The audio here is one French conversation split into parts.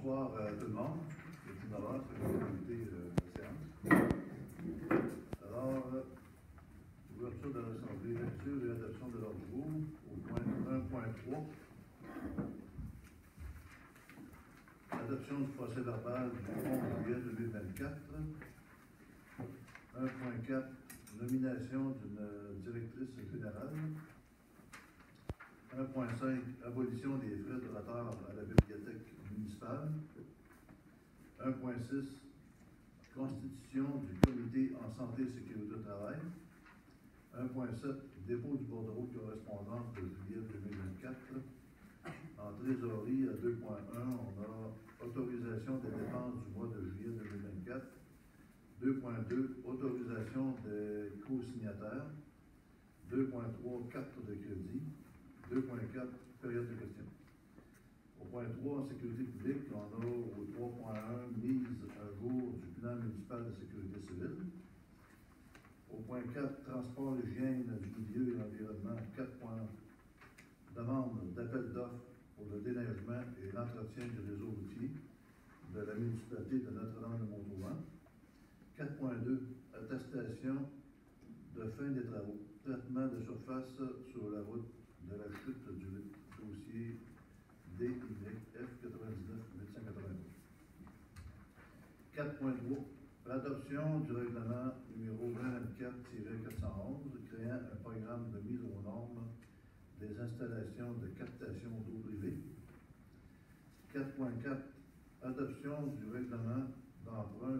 Bonsoir à tout le monde. C'est une honneur pour l'écouter la séance. Alors, ouverture de l'Assemblée, lecture et adoption de l'ordre du jour au point 1.3. Adoption du procès verbal du 11 juillet 2024. 1.4. Nomination d'une directrice générale. 1.5. Abolition des frais de retard à la bibliothèque municipale. 1.6. Constitution du comité en santé et sécurité au travail. 1.7. Dépôt du bordereau de correspondance de juillet 2024. En trésorerie, à 2.1, on a autorisation des dépenses du mois de juillet 2024. 2.2, autorisation des co-signataires. 2.3, carte de crédit. 2.4, période de questions. Au point 3, en sécurité publique, on a au 3.1, mise à jour du plan municipal de sécurité civile. Au point 4, transport, hygiène du milieu et l'environnement. 4. Demande d'appel d'offres pour le déneigement et l'entretien du réseau routier de la municipalité de Notre-Dame-de-Montauban. 4.2, attestation de fin des travaux. Traitement de surface sur la route de la chute du dossier DYF 99 892. 4.3. L'adoption du règlement numéro 2024-411 créant un programme de mise aux normes des installations de captation d'eau privée. 4.4. Adoption du règlement d'emprunt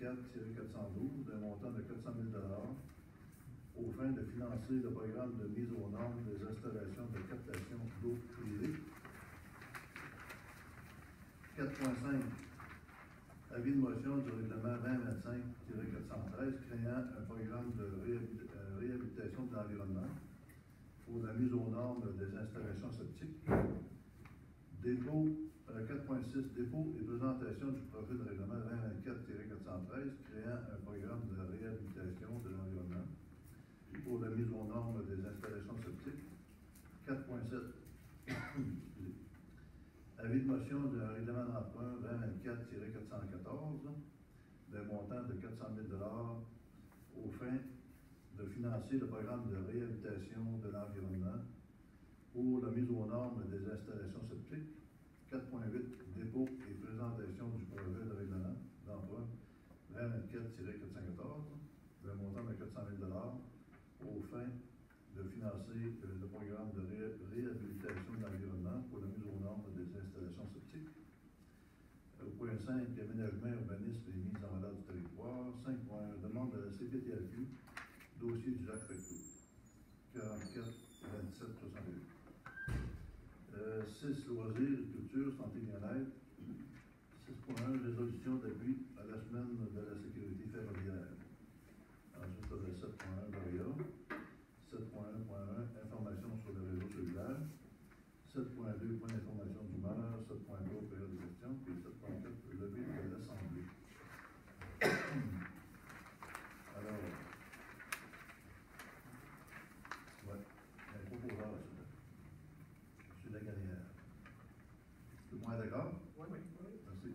2024-412 d'un montant de 400 000 aux fins de financer le programme de mise aux normes des installations de captation d'eau privée. 4.5. Avis de motion du règlement 2025-413 créant un programme de réhabilitation de l'environnement pour la mise aux normes des installations septiques. Dépôt 4.6. Dépôt et présentation du projet de règlement 2024-413 créant un programme de réhabilitation de l'environnement pour la mise aux normes des installations septiques. 4.7. Avis de motion d'un règlement d'emprunt 2024-414 d'un montant de 400 000 aux fins de financer le programme de réhabilitation de l'environnement pour la mise aux normes des installations septiques. 4.8. Dépôt et présentation du projet de règlement d'emprunt 2024-414 d'un montant de 400 000 aux fins de financer le programme de réhabilitation de l'environnement pour la mise aux normes des installations septiques. Au point 5, aménagement, urbanisme et mise en valeur du territoire. 5.1, demande de la CPTLQ, dossier du lac Fecteau. 44 27 68. 6, loisirs, culture, santé, bien-être. 6.1, résolution d'appui à la semaine de la sécurité ferroviaire. Ensuite, on a 7.1, Varia. 7.1.1, information sur le réseau cellulaire. 7.2, point d'information d'humeur. 7.3, période de questions. Puis 7.4, levée de l'Assemblée. Alors, ouais, un proposeur là, M. Lagarrière. Tout le monde est d'accord? Oui. Merci.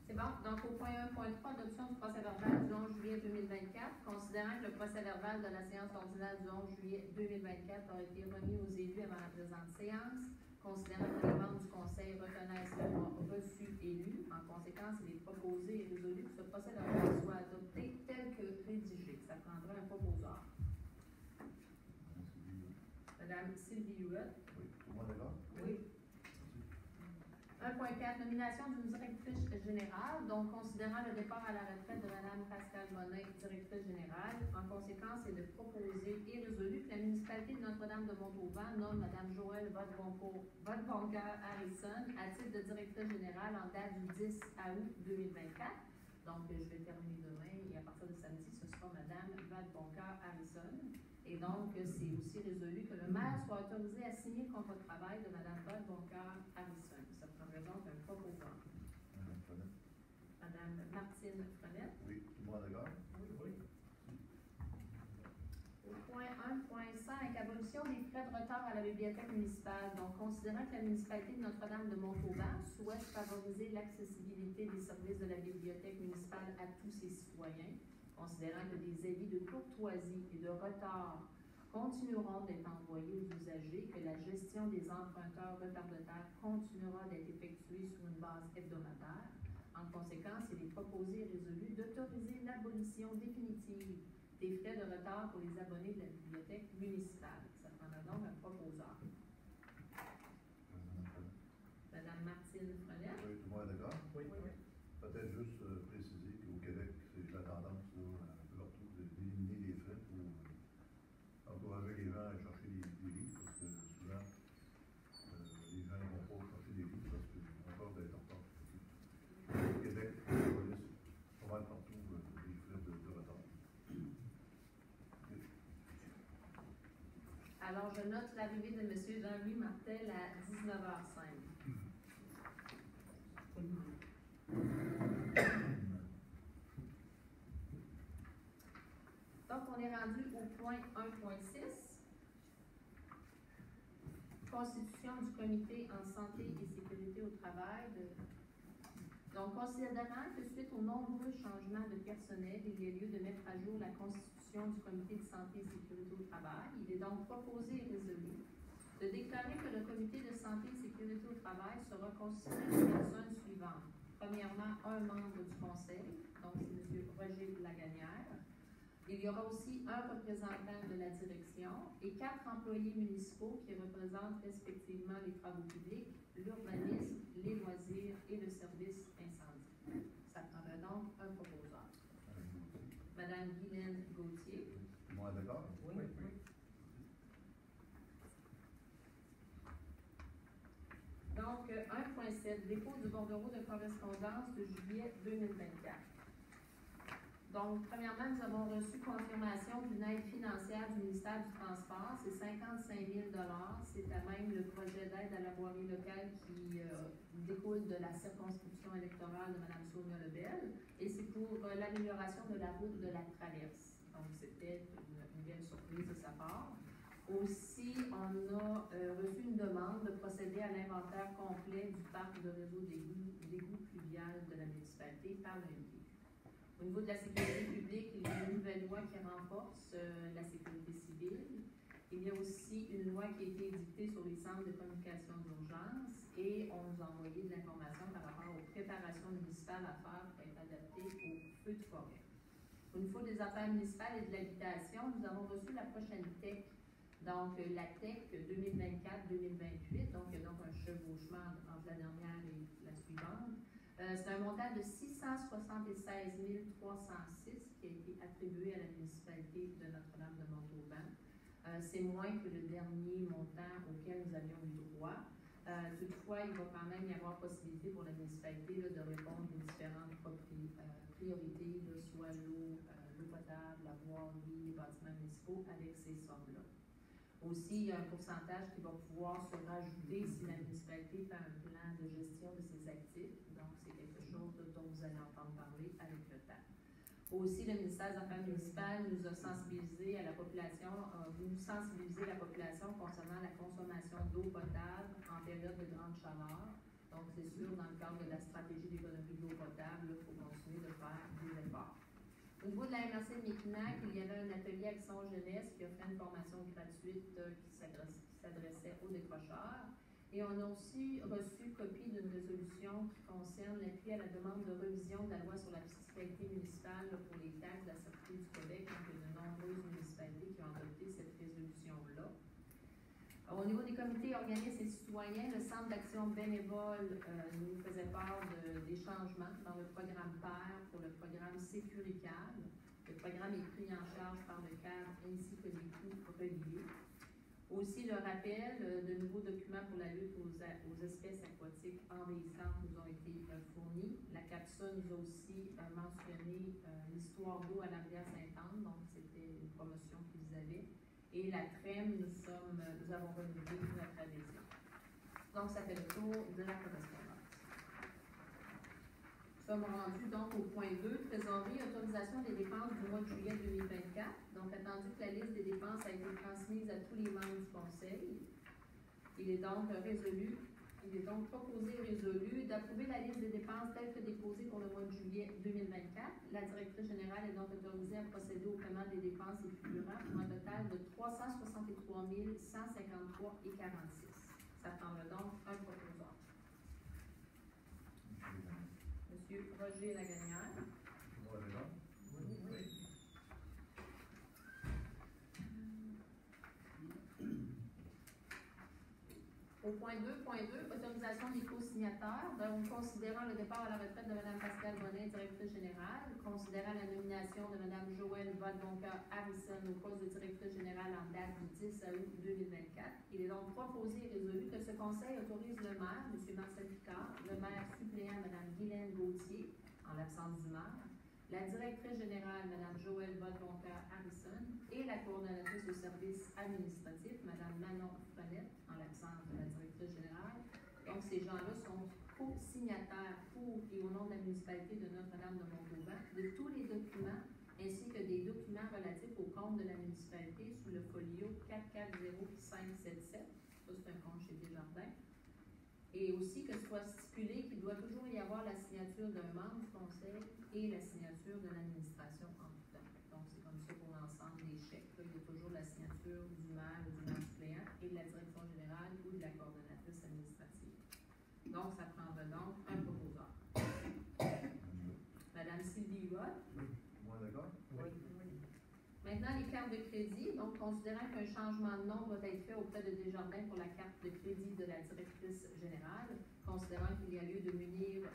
C'est bon. Donc, au point 1.3, adoption du procès verbal du 11 juillet 2024. Considérant que le procès verbal de la séance ordinaire du 11 juillet 2024 a été remis aux élus avant la présente séance, considérant que les membres du Conseil reconnaissent l'avoir reçu élu, en conséquence, il est proposé et résolu que ce procès verbal soit adopté tel que rédigé. Ça prendra un proposeur. Madame Sylvie Huot. Oui, tout le monde est d'accord? Oui. 1.4, nomination d'une directrice générale. Donc, considérant le départ à la retraite de Mme Pascale Monin, directrice générale, en conséquence, il est proposé et résolu que la municipalité de Notre-Dame-de-Montauban nomme Mme Joëlle Vadeboncoeur-Harrison à titre de directrice générale en date du 10 août 2024. Donc, je vais terminer demain et à partir de samedi, ce sera Mme Vadeboncoeur-Harrison. Et donc, c'est aussi résolu que le maire soit autorisé à signer le contrat de travail de Mme Vadeboncoeur-Harrison. Ça prendrait donc un proposeur. Mme Martine Frenette. Oui, tout le monde est d'accord? Oui. Au point 1.5, abolition des frais de retard à la bibliothèque municipale. Donc, considérant que la municipalité de Notre-Dame-de-Montauban souhaite favoriser l'accessibilité des services de la bibliothèque municipale à tous ses citoyens, considérant que des avis de courtoisie et de retard continueront d'être envoyés aux usagers, que la gestion des emprunteurs retardataires continuera d'être effectuée sur une base hebdomadaire. En conséquence, il est proposé et résolu d'autoriser l'abolition définitive des frais de retard pour les abonnés de la bibliothèque municipale. Ça prendra donc un proposeur. Madame Martine Frenette. Oui, tout le monde est d'accord? Oui. Peut-être juste préciser qu'au Québec, c'est la tendance un peu partout d'éliminer les frais pour encourager les gens à chercher des livres, parce que souvent, les gens ne vont pas chercher des livres parce qu'ils ont peur d'être en retard. Au Québec, la police, pas mal partout, des frais de retard. Alors, je note l'arrivée de M. Jean-Louis Martel à 19h05. Donc, on est rendu au point 1.6. Constitution du comité en santé et sécurité au travail. Donc, considérant que suite aux nombreux changements de personnel, il y a lieu de mettre à jour la constitution du comité de santé et sécurité au travail, il est donc proposé et résolu de déclarer que le comité de santé et sécurité au travail sera constitué des personnes suivantes. Premièrement, un membre du conseil, donc c'est M. Roger Lagagnère. Il y aura aussi un représentant de la direction et 4 employés municipaux qui représentent respectivement les travaux publics, l'urbanisme, les loisirs et le service incendie. Ça prendra donc un proposeur. Madame Guylaine Gauthier. Tout le monde est d'accord? Oui. Donc, 1.7, dépôt du bordereau de correspondance de juillet 2024. Donc, premièrement, nous avons reçu confirmation d'une aide financière du ministère du Transport. C'est 55 000 $. C'est à même le projet d'aide à la voirie locale qui découle de la circonscription électorale de Mme Sonia Lebel. Et c'est pour l'amélioration de la route de la Traverse. Donc, c'était une belle surprise de sa part. Aussi, on a reçu une demande de procéder à l'inventaire complet du parc de réseau d'égouts pluvial de la municipalité par l'OMQ. Au niveau de la sécurité publique, il y a une nouvelle loi qui renforce la sécurité civile. Il y a aussi une loi qui a été édictée sur les centres de communication d'urgence et on nous a envoyé de l'information par rapport aux préparations municipales à faire pour être adaptées aux feux de forêt. Au niveau des affaires municipales et de l'habitation, nous avons reçu la prochaine TEC. Donc, la TEC 2024-2028, donc il y a donc un chevauchement entre la dernière et la suivante. C'est un montant de 676 306 qui a été attribué à la municipalité de Notre-Dame-de-Montauban. C'est moins que le dernier montant auquel nous avions eu droit. Toutefois, il va quand même y avoir possibilité pour la municipalité de répondre aux différentes priorités, soit l'eau potable, la voirie, les bâtiments municipaux, avec ces sommes-là. Aussi, il y a un pourcentage qui va pouvoir se rajouter si la municipalité fait un plan de gestion de ses actifs. Donc, c'est quelque chose dont vous allez entendre parler avec le temps. Aussi, le ministère des Affaires municipales nous a sensibilisé à la population, voulu sensibiliser la population concernant la consommation d'eau potable en période de grande chaleur. Donc, c'est sûr, dans le cadre de la stratégie d'économie de l'eau potable, il faut continuer de faire des efforts. Au niveau de la MRC de Mekinac, il y avait un atelier Action Jeunesse qui offrait une formation gratuite qui s'adressait aux décrocheurs. Et on a aussi reçu copie d'une résolution qui concerne l'appui à la demande de révision de la loi sur la fiscalité municipale pour les taxes de la Sûreté du Québec. Donc, il y a de nombreuses municipalités qui ont adopté cette résolution-là. Au niveau des comités, organismes et citoyens, le Centre d'action bénévole nous faisait part des changements dans le programme PER pour le programme Sécuricad. Le programme est pris en charge par le cadre ainsi que les coûts reliés. Aussi, le rappel de nouveaux documents pour la lutte aux espèces aquatiques envahissantes nous ont été fournis. La CAPSA nous a aussi mentionné l'histoire d'eau à la rivière Sainte-Anne, donc c'était une promotion qu'ils avaient. Et la TREM, nous avons renouvelé notre adhésion. Donc, ça fait le tour de la correspondance. Nous sommes rendus donc au point 2, trésorerie, autorisation des dépenses du mois de juillet 2024. Donc, attendu que la liste des dépenses a été transmise à tous les membres du Conseil, Il est donc proposé et résolu d'approuver la liste des dépenses telle que déposée pour le mois de juillet 2024. La directrice générale est donc autorisée à procéder au paiement des dépenses et figurants pour un total de 363 153,46. Ça prendra donc un proposeur. Monsieur Roger Lagagnère. Moi, d'accord? Oui. Au point 2, autorisation des co-signataires. Donc, considérant le départ à la retraite de Mme Pascale Bonnet, directrice générale, considérant la nomination de Mme Joëlle Vadeboncoeur-Harrison au poste de directrice générale en date du 10 août 2024, il est donc proposé et résolu que ce conseil autorise le maire, M. Marcel Picard, le maire suppléant, Mme Guylaine Gauthier, en l'absence du maire, la directrice générale, Mme Joëlle Vadeboncoeur-Harrison, et la coordonnatrice au service administratif, Mme Manon Frenette, en l'absence de la directrice générale. Donc, ces gens-là sont co-signataires pour et au nom de la municipalité de Notre-Dame-de-Montauban de tous les documents, ainsi que des documents relatifs au compte de la municipalité sous le folio 440577. Ça, c'est un compte chez Desjardins. Et aussi que ce soit stipulé qu'il doit toujours y avoir la signature d'un membre du conseil et la signature de l'administration en tout temps. Donc, c'est comme ça pour l'ensemble des chèques. Là, il y a toujours la signature du maire ou du maire suppléant et de la direction générale ou de la coordonnatrice administrative. Donc, ça prendra donc un proposeur. Madame Sylvie Huot. Moi, d'accord? Oui. Maintenant, les cartes de crédit. Donc, considérant qu'un changement de nom doit être fait auprès de Desjardins pour la carte de crédit de la directrice générale, considérant qu'il y a lieu de munir.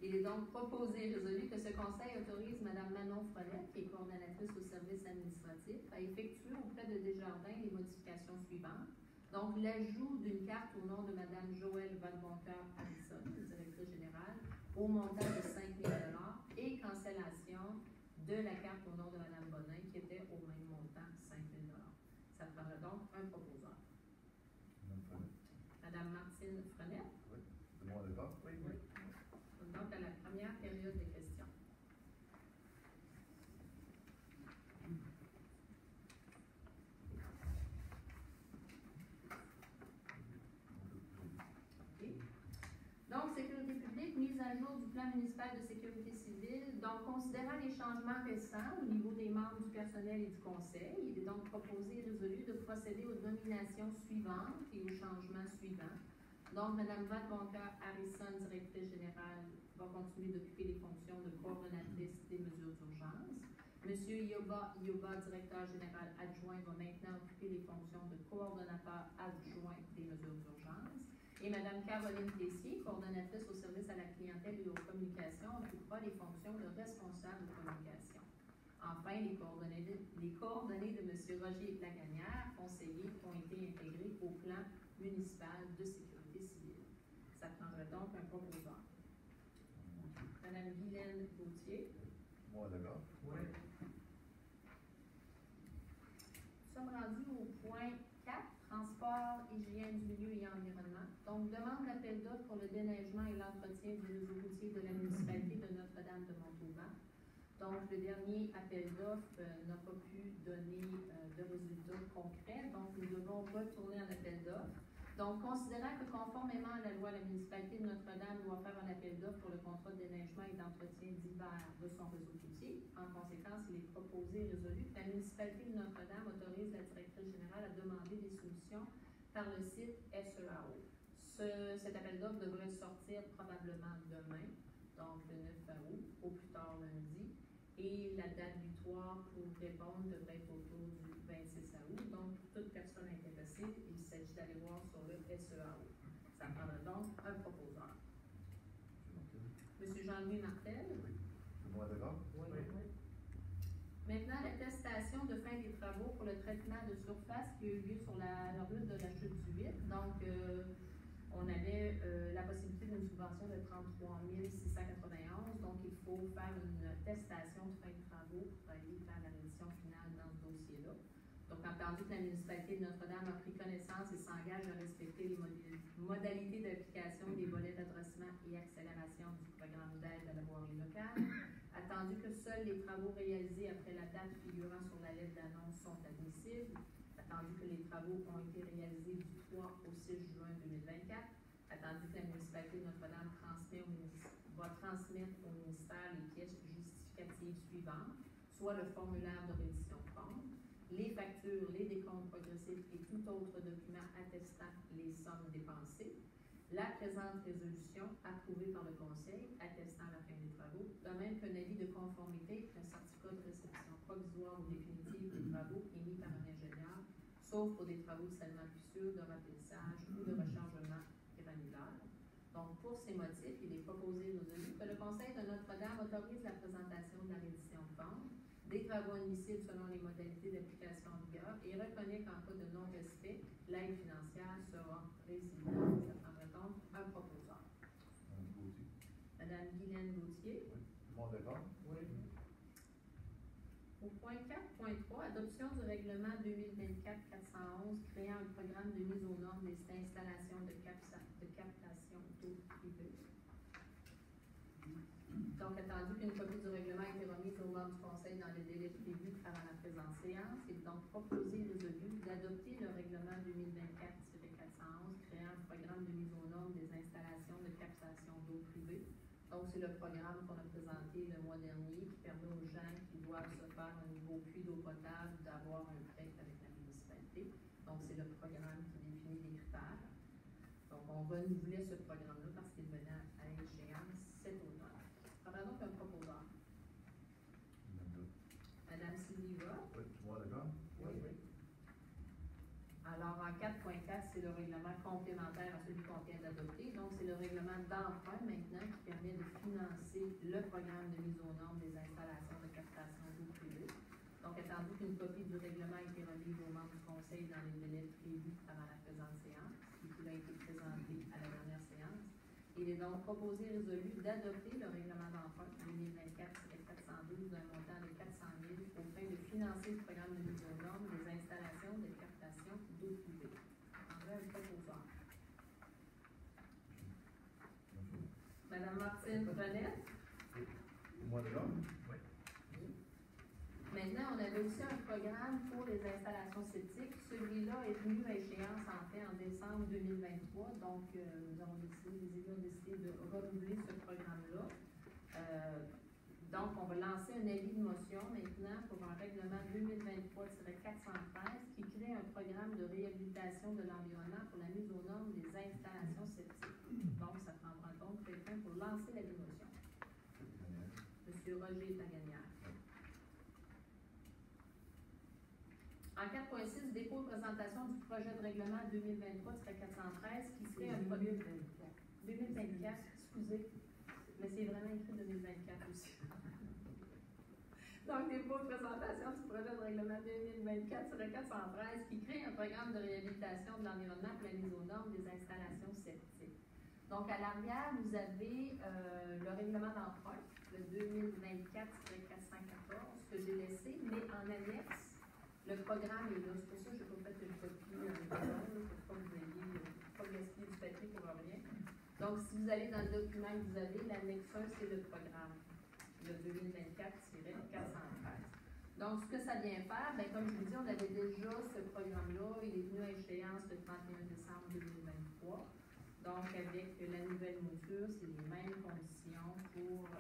Il est donc proposé et résolu que ce conseil autorise Mme Manon Frenette, qui est coordonnatrice au service administratif, à effectuer auprès de Desjardins les modifications suivantes. Donc, l'ajout d'une carte au nom de Mme Joëlle Vadeboncoeur-Harrison, directrice générale, au montant de 5 000 $ et cancellation de la carte au nom de Mme Bonin, qui était au même montant, 5 000 $. Ça prendra donc un proposeur. Mme Martine Frenette. Oui. Tout le monde est d'accord? Oui. Donc, à la première période de questions. OK. Donc, sécurité publique, mise à jour du plan municipal de sécurité civile. Donc, considérant les changements récents au niveau des membres du personnel et du conseil, il est donc proposé et résolu de procéder aux nominations suivantes et aux changements suivants. Donc, Mme Vadeboncoeur-Harrison, directrice générale, va continuer d'occuper les fonctions de coordonnatrice des mesures d'urgence. M. Yoba, directeur général adjoint, va maintenant occuper les fonctions de coordonnateur adjoint des mesures d'urgence. Et Mme Caroline Tessier, coordonnatrice au service à la clientèle et aux communications, occupera les fonctions de responsable de communication. Enfin, les coordonnées de M. Roger Lagagnère, conseiller, ont été intégrés au plan municipal de sécurité civile. Ça prendrait donc un proposeur. Mme Guylaine Gauthier. Moi, d'accord? Oui. Nous sommes rendus au point 4, transport, hygiène du milieu et environnement. Donc, demande d'appel d'offres pour le déneigement et l'entretien du réseau routier de la municipalité de Notre-Dame-de-Montauban. Donc, le dernier appel d'offres n'a pas pu donner de résultats concrets. Donc, nous devons retourner en appel d'offres. Donc, considérant que conformément à la loi, la municipalité de Notre-Dame doit faire un appel d'offres pour le contrat de déneigement et d'entretien d'hiver de son réseau routier, en conséquence, il est proposé et résolu que la municipalité de Notre-Dame autorise la directrice générale à demander des solutions par le site SEAO. Cet appel d'offres devrait sortir probablement demain, donc le 9 août, au plus tard lundi. Et la date butoir pour répondre devrait être autour du 26 août. Donc, pour toute personne intéressée, il s'agit d'aller voir sur le SEAO. Ça prendra donc un proposeur. M. Jean-Louis Martel. Oui. Tout le monde est d'accord? Oui. Maintenant, l'attestation de fin des travaux pour le traitement de surface qui a eu lieu sur la route de la Chute du 8. Donc, on avait la possibilité d'une subvention de 33 691. Donc, il faut faire une attestation de fin de travaux pour aller faire la révision finale dans ce dossier-là. Donc, entendu que la municipalité de Notre-Dame a pris connaissance et s'engage à respecter les modalités d'application des volets d'adressement et accélération du programme d'aide à la voirie locale, attendu que seuls les travaux réalisés après la date figurant sur la lettre d'annonce sont admissibles, attendu que les travaux ont été entendu que la municipalité de Notre-Dame va transmettre au ministère les pièces justificatives suivantes, soit le formulaire de reddition de compte, les factures, les décomptes progressifs et tout autre document attestant les sommes dépensées, la présente résolution approuvée par le Conseil attestant la fin des travaux, de même qu'un avis de conformité, un certificat de réception provisoire ou définitive des travaux émis par un ingénieur, sauf pour des travaux de scellement fissure, de remplissage ou de rechargement granulaire. Donc, pour ces motifs, il est proposé résolu que le Conseil de Notre-Dame autorise la présentation de la reddition de compte, des travaux admissibles selon les modalités d'application en vigueur et reconnaît qu'en cas de non-respect, l'aide financière sera résiliée. Ça prendrait donc un proposeur. Madame Guylaine Gauthier. Oui. Tout le monde d'accord? Oui. Au point 4.3, adoption du règlement 2024-411 créant un programme de mise aux normes des installations de captation d'eau privée. Donc, attendu qu'une copie du règlement a été remise aux membres du Conseil dans les délais prévus avant la présente séance, il est donc proposé et résolu d'adopter le règlement 2024-411 créant un programme de mise aux normes des installations de captation d'eau privée. Donc, c'est le programme qu'on a présenté le mois dernier qui permet aux gens qui doivent se faire un nouveau puits d'eau potable d'avoir un prêt avec la municipalité. Donc, c'est le programme qui définit les critères. Donc, on renouvelait ce programme-là parce qu'il venait à échéance cet automne. On a donc un proposeur. Madame Sylvie-Va. Oui, tout le monde d'accord? Oui, oui. Alors, en 4.4, c'est le règlement complémentaire à celui qu'on vient d'adopter. Donc, c'est le règlement d'emprunt maintenant qui permet de financer le programme de mise aux normes des installations de captation d'eau privée. Donc, attendu qu'une copie du règlement a été remise aux membres du Conseil dans les délais prévus avant la présente séance, et qui a été présenté à la dernière séance, il est donc proposé et résolu d'adopter le règlement d'emprunt 2024-412 d'un montant de 400 000 au fin de financer le programme de mise aux normes des installations de captation d'eau privée. On a un proposeur. Madame Martine Renette. Oui. Tout le monde d'accord? Oui. Maintenant, on avait aussi un programme pour les installations septiques. Celui-là est venu à échéance en fait en décembre 2023. Donc, nous avons décidé, les élus ont décidé de renouveler ce programme-là. Donc, on va lancer un avis de motion maintenant pour un règlement 2023-413 qui crée un programme de réhabilitation de l'environnement pour la mise aux normes des installations septiques. Donc, ça prendra donc quelqu'un pour lancer l'avis de motion. Monsieur Roger Taganière. En 4.6, dépôt et présentation du projet de règlement 2023-413 qui serait un produit 2024, excusez, mais c'est vraiment écrit 2024 aussi. Donc, dépôt et présentation du projet de règlement 2024-413 qui crée un programme de réhabilitation de l'environnement pour la mise aux normes des installations septiques. Donc, à l'arrière, vous avez le règlement d'emprunt, le 2024-414 que j'ai laissé, mais en annexe. Le programme est là, c'est pour ça que je n'ai pas fait une copie pour pas que vous ayez pas gaspiller du papier pour rien. Donc, si vous allez dans le document que vous avez, l'annexe 1, c'est le programme, le 2024-413. Donc, ce que ça vient faire, bien, comme je vous dis, on avait déjà ce programme-là, il est venu à échéance le 31 décembre 2023. Donc, avec la nouvelle mouture, c'est les mêmes conditions pour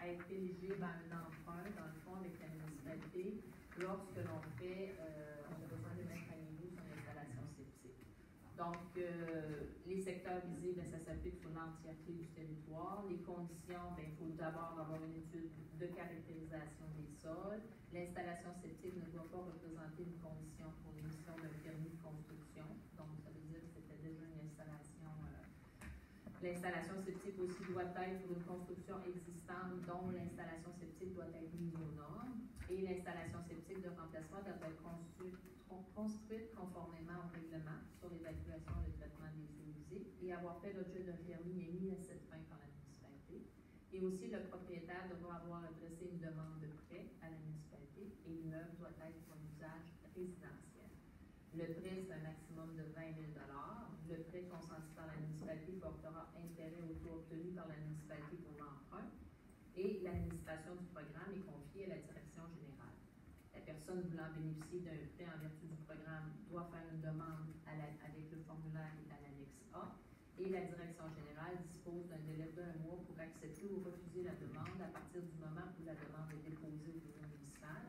être éligible à un emprunt, dans le fond, avec la municipalité. Lorsque l'on fait, on a besoin de mettre à niveau son installation septique. Donc, les secteurs visés, bien, ça s'applique sur l'entièreté du territoire. Les conditions, bien, il faut d'abord avoir une étude de caractérisation des sols. L'installation septique ne doit pas représenter une condition pour l'émission d'un permis de construction. Donc, ça veut dire que c'était déjà une installation. L'installation septique aussi doit être pour une construction existante dont l'installation septique doit être mise aux normes. Et l'installation septique de remplacement doit être construite conformément au règlement sur l'évacuation et le traitement des eaux usées et avoir fait l'objet d'un permis émis à cette fin par la municipalité. Et aussi, le propriétaire devra avoir adressé une demande de prêt à la municipalité et l'immeuble doit être pour un usage résidentiel. Le prêt, c'est un maximum de 20 000 $. Le prêt consenti par la municipalité portera intérêt au taux obtenu par la municipalité pour l'emprunt et l'administration du programme est confiée à la direction générale. La personne voulant bénéficier d'un prêt en vertu du programme doit faire une demande avec le formulaire qui est à l'annexe A et la direction dispose d'un délai d'1 mois pour accepter ou refuser la demande à partir du moment où la demande est déposée au bureau municipal.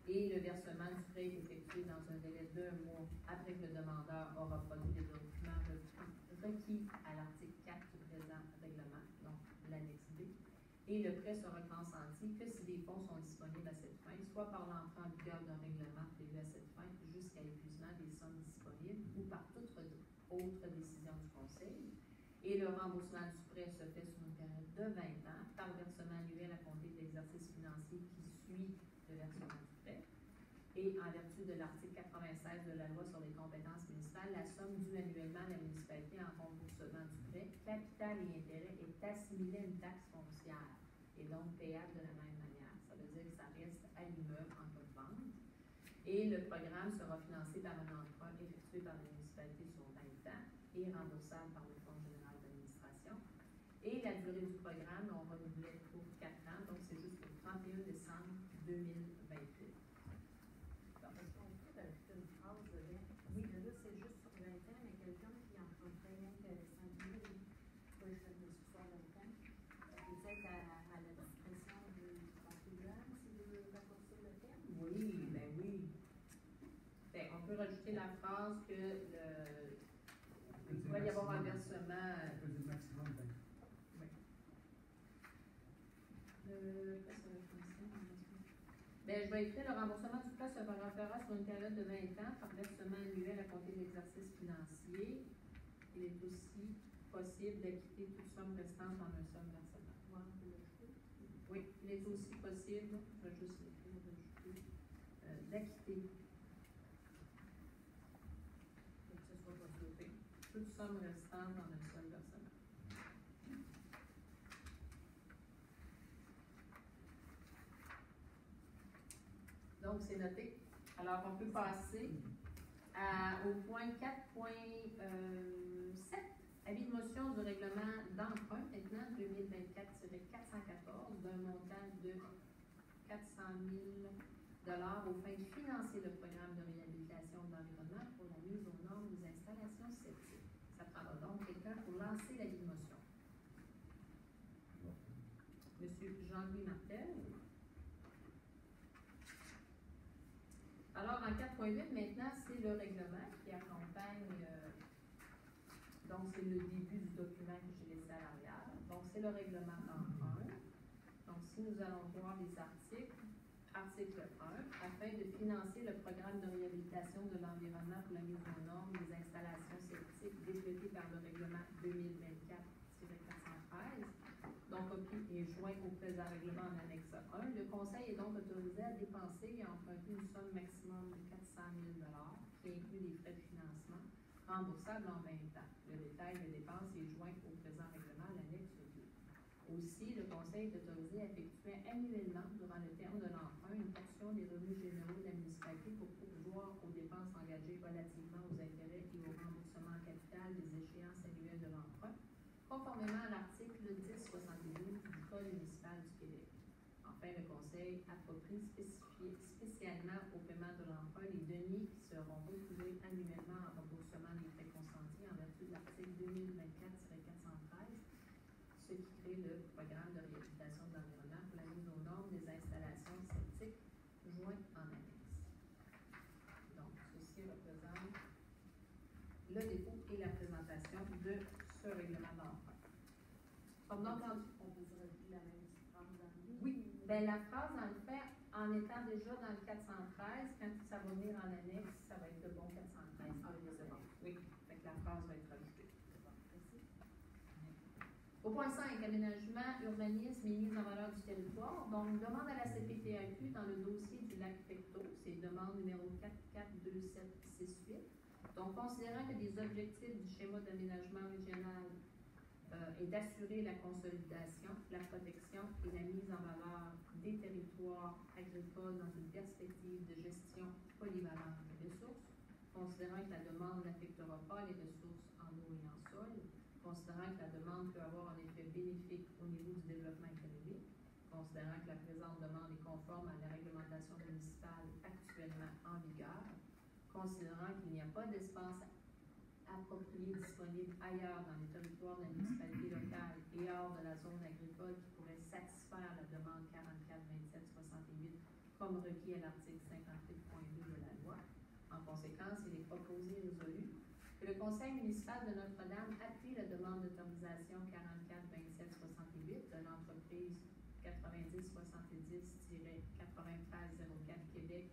Et le versement du prêt est effectué dans un délai d'1 mois après que le demandeur aura produit les documents requis à l'article 4 du présent règlement, donc l'annexe B. Et le prêt sera consenti que si des fonds sont disponibles à cette fin, soit par l'entrée en vigueur d'un règlement prévu à cette fin jusqu'à l'épuisement des sommes disponibles ou par toute autre décision du Conseil. Et le remboursement du prêt se fait sur une période de 20 ans par versement annuel à compter de l'exercice financier qui suit le versement du prêt. Et en vertu de l'article 96 de la loi sur les compétences municipales, la somme due annuellement à la municipalité en remboursement du prêt, capital et intérêt, est assimilée à une taxe foncière et donc payable de la même manière. Ça veut dire que ça reste à l'immeuble en cas de vente. Et le programme sera financé par un emprunt effectué par la municipalité sur 20 ans et remboursable par le Fonds général d'administration. Et la durée du programme, on renouvelle pour 4 ans, donc c'est jusqu'au 31 décembre 2028. Oui, là, c'est juste sur 20 ans, mais quelqu'un qui emprunterait rien que 5 000, pourquoi je fais des histoires 20 ans, peut-être à la discrétion du contribuable, s'il veut raccourcir le terme? Oui, ben oui. Ben, on peut rajouter la phrase que il doit y avoir un versement. On peut dire maximum 20. Oui. Ben, je vais écrire le remboursement du prêt se fera sur une période de 20 ans par versement annuel à compter de l'exercice financier. Il est aussi possible d'acquitter toute somme restante en un seul versement. Oui, il est aussi possible, je vais juste l'écrire, d'acquitter. Que ce soit possible. Toute somme restante en un seul versement. Donc, c'est noté. Alors, on peut passer au point 4.7, avis de motion du règlement d'emprunt, maintenant 2024-414, d'un montant de 400 000 $ aux fins de financer le programme de réhabilitation de l'environnement pour la mise aux normes des installations septiques. Ça prendra donc quelqu'un pour lancer l'avis de motion. Monsieur Jean-Louis Martel. Alors, en 4.8, maintenant, c'est le règlement qui accompagne, donc c'est le début du document que j'ai laissé à l'arrière. Donc, c'est le règlement d'emprunt. Donc, si nous allons voir les articles, article 1, afin de financer le programme de réhabilitation de l'environnement pour la mise aux normes des installations septiques développé par le règlement 2024-413, donc copie est joint au présent règlement en annexe 1. Le Conseil est donc autorisé à dépenser et à emprunter une somme maximum de 400 000 $ qui inclut les frais de financement remboursables en 20 ans. Le détail des dépenses est joint au présent règlement à l'annexe 2. Aussi, le Conseil est autorisé à effectuer annuellement, durant le terme de l'emprunt, une portion des revenus généraux de la municipalité pour pourvoir aux dépenses engagées relativement aux intérêts et au remboursement en capital des échéances annuelles de l'emprunt, conformément à l'article 1072 du Code municipal du Québec. Enfin, le Conseil approprie spécialement au paiement de l'emprunt les deniers qui seront retrouvés annuellement en remboursement des frais consentis en vertu de l'article 2024-413, ce qui crée le programme de réhabilitation de l'environnement pour la mise aux normes des installations septiques jointes en annexe. Donc, ceci représente le dépôt et la présentation de ce règlement d'emprunt. Comme entendu, on peut se rajouter la même phrase dans le livre? Oui, bien la phrase, en fait, en étant déjà dans le 413, quand ça va venir en annexe, ça va être le bon 413. Ah, c'est bon. Oui, fait que la phrase va être rajoutée. Au point 5, aménagement, urbanisme et mise en valeur du territoire. Donc, demande à la CPTAQ dans le dossier du lac Pecto, c'est demande numéro 442768. Donc, considérant que des objectifs du schéma d'aménagement régional est d'assurer la consolidation, la protection et la mise en valeur des territoires agricoles dans une perspective de gestion polyvalente des ressources, considérant que la demande n'affectera pas les ressources en eau et en sol, considérant que la demande peut avoir un effet bénéfique au niveau du développement économique, considérant que la présente demande est conforme à la réglementation municipale actuellement en vigueur, considérant qu'il n'y a pas d'espace à appropriés disponibles ailleurs dans les territoires de la municipalité locale et hors de la zone agricole qui pourraient satisfaire la demande 44-27-68 comme requis à l'article 58.2 de la loi. En conséquence, il est proposé et résolu que le Conseil municipal de Notre-Dame appuie la demande d'autorisation 44-27-68 de l'entreprise 90-70-9304 Québec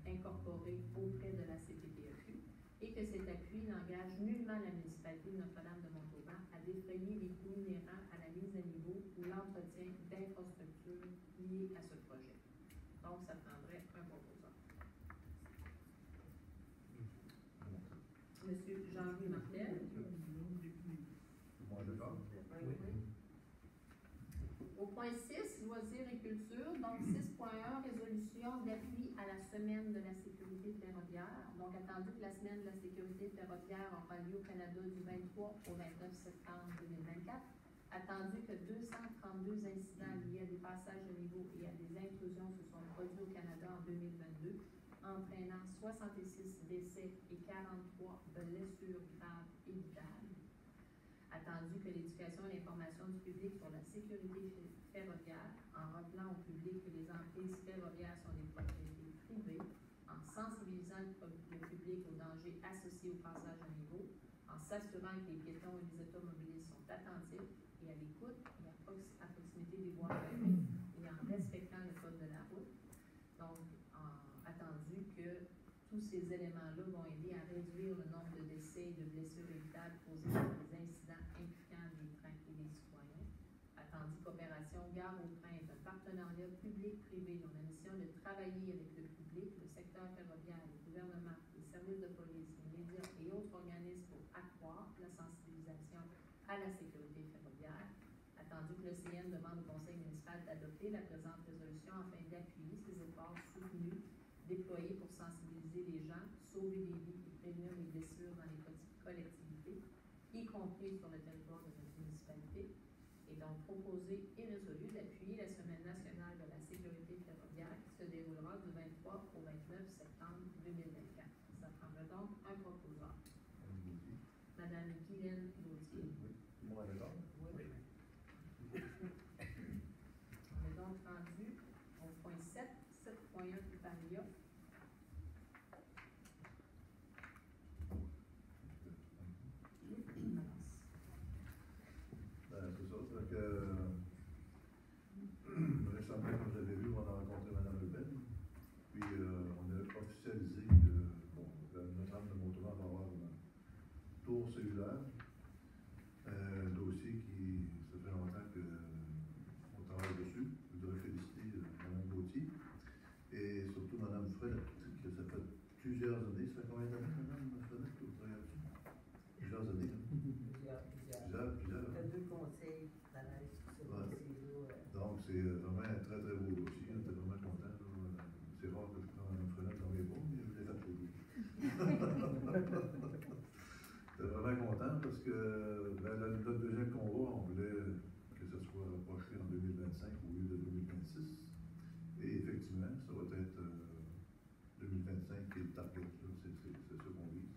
incorporée auprès de la CPPEQ et que cet appui n'engage nullement la municipalité de Notre-Dame-de-Montauban à défrayer les coûts inhérents à la mise à niveau ou l'entretien d'infrastructures liées à ce projet. Donc, ça prendrait un proposeur. Monsieur Jean-Louis Martel. Moi, d'accord. Oui. Au point 6, loisirs et culture, donc 6.1, résolution d'appui à la semaine de la sécurité ferroviaire. Donc, attendu que la semaine de la sécurité ferroviaire aura lieu au Canada du 23 au 29 septembre 2024, attendu que 232 incidents liés à des passages de niveau et à des intrusions se sont produits au Canada en 2022, entraînant 66 décès et 43 blessures graves évitables. Attendu que l'éducation et l'information du public sur la sécurité ferroviaire, en rappelant au public que les emprises ferroviaires sont des propriétés privées, en sensibilisant le public aux dangers associés au passage à niveau, en s'assurant que les piétons et les automobilistes sont attentifs et à l'écoute et à proximité des voies ferrées et en respectant le code de la route. Donc, attendu que tous ces éléments-là vont aider à réduire le nombre de décès et de blessures évitables causés par les incidents impliquant des trains et des citoyens. Attendu qu'Opération Gare au train est un partenariat public-privé dont la mission est de travailler avec le public, le secteur ferroviaire, le gouvernement, les services de police, les médias et autres organismes pour accroître la sensibilisation à la sécurité ferroviaire. Attendu que le CN demande au Conseil municipal d'adopter la présente résolution afin d'appuyer ces efforts soutenus déployés pour sensibiliser les gens, sauver des vies et prévenir les blessures dans les collectivités, y compris sur le territoire de notre municipalité, et donc proposé et résolu d'appuyer la Semaine nationale de la sécurité ferroviaire qui se déroulera du 23 au 29 septembre 2024. Ça prendra donc un proposeur. Madame Guylaine Gauthier. Oui. Moi, d'accord. Oui. On est donc rendu au point 7, 7.1 du Paria. C'est ça. Donc, récemment, comme vous avez vu, on a rencontré Mme Lebel. Puis, on a officialisé que Notre-Dame-de-Montauban va avoir un tour cellulaire. Un dossier qui, ça fait longtemps qu'on travaille dessus. Je voudrais féliciter Mme Gauthier et surtout Mme Fredette, que ça fait plusieurs années. Ça fait combien d'années, Mme Fredette, que vous travaillez dessus? Plusieurs années. Hein? Plusieurs. Il y a 2 conseils dans la discussion. Ouais. Donc, c'est vraiment un très, très beau dossier. On était vraiment contents. C'est rare que je prends Mme Fredette dans mes bras, mais je l'ai fait pour lui. J'étais vraiment content parce que notre deuxième convoi, on voulait que ce soit reproché en 2025 au lieu de 2026. Et effectivement, ça va être 2025 qui est le target. C'est ça qu'on vise.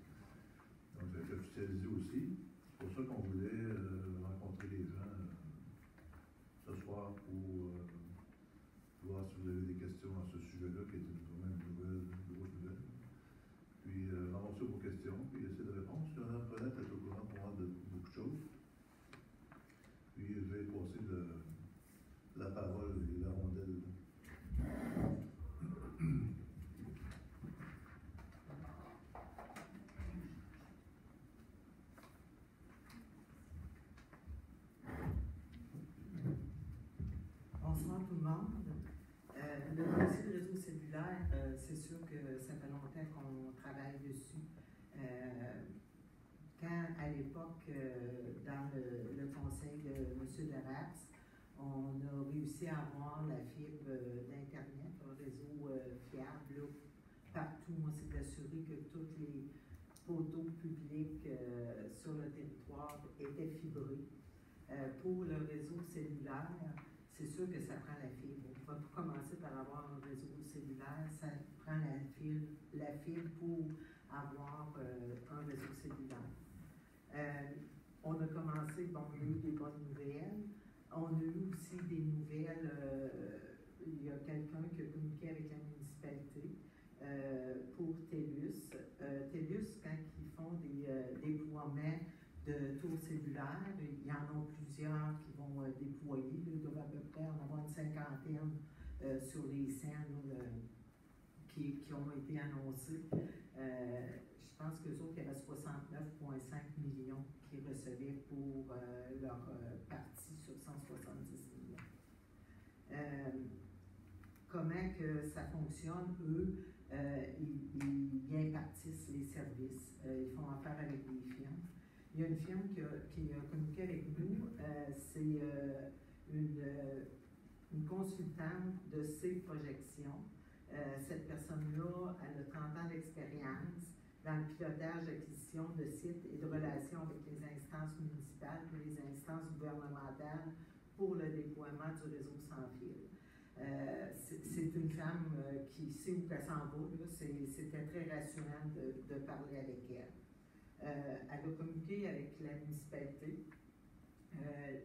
Donc, ça a été officialisé aussi. C'est pour ça qu'on voulait rencontrer les gens ce soir pour voir si vous avez des questions à ce sujet-là, qui est vraiment une grosse nouvelle. Puis, avancer vos questions, puis essayer de répondre. Si Mme Fredette est au courant pour moi de beaucoup de choses. Puis, je vais passer la parole et la rondelle. Bonsoir tout le monde. Le dossier de réseau cellulaire, c'est sûr que ça fait longtemps qu'on travaille dessus. Quand, à l'époque, dans le conseil de M. Deras, on a réussi à avoir la fibre d'Internet, un réseau fiable là, partout. Moi, c'est d'assurer que tous les poteaux publics sur le territoire étaient fibrés. Pour le réseau cellulaire, c'est sûr que ça prend la fibre. On va commencer par avoir un réseau cellulaire, ça prend la fibre pour avoir un réseau cellulaire. bon, on a eu des bonnes nouvelles. On a eu aussi des nouvelles, il y a quelqu'un qui a communiqué avec la municipalité pour TELUS. TELUS, quand ils font des déploiements de tours cellulaires, il y en a plusieurs qui vont déployer, là, il doit à peu près en avoir une cinquantaine sur les scènes qui ont été annoncées. Je pense qu'eux autres, il y avait 69,5 millions qu'ils recevaient pour leur partie sur 170 millions. Comment que ça fonctionne, eux, ils impartissent les services. Ils font affaire avec des firmes. Il y a une firme qui a communiqué avec nous, c'est une consultante de C-Projections. Cette personne-là, elle a 30 ans d'expérience dans le pilotage d'acquisition de sites et de relations avec les instances municipales et les instances gouvernementales pour le déploiement du réseau sans fil. C'est une femme qui sait où elle s'en va. C'était très rassurant de parler avec elle. Elle a communiqué avec la municipalité.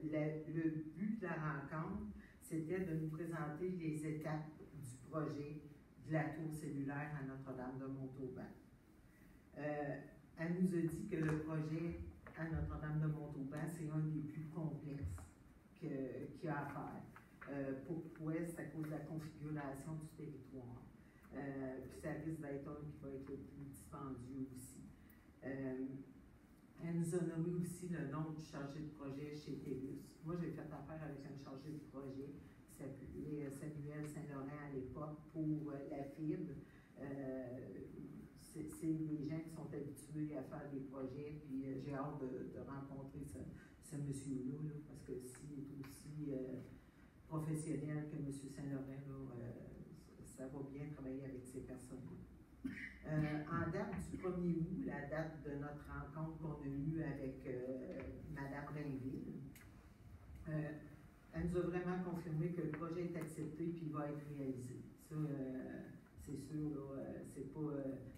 Le but de la rencontre, c'était de nous présenter les étapes du projet de la tour cellulaire à Notre-Dame-de-Montauban. Elle nous a dit que le projet à Notre-Dame-de-Montauban, c'est un des plus complexes qu'il y a à faire. Pourquoi? C'est à cause de la configuration du territoire. Puis ça risque d'être un qui va être le plus dispendieux aussi. Elle nous a nommé aussi le nom du chargé de projet chez TELUS. Moi, j'ai fait affaire avec un chargé de projet qui s'appelait Samuel Saint-Laurent à l'époque pour la fibre. C'est des gens qui sont habitués à faire des projets, puis j'ai hâte de rencontrer ce monsieur-là, là, parce que s'il est aussi professionnel que M. Saint-Laurent, ça va bien travailler avec ces personnes-là. En date du 1er août, la date de notre rencontre qu'on a eue avec Mme Rainville, elle nous a vraiment confirmé que le projet est accepté et il va être réalisé. Ça, c'est sûr, c'est pas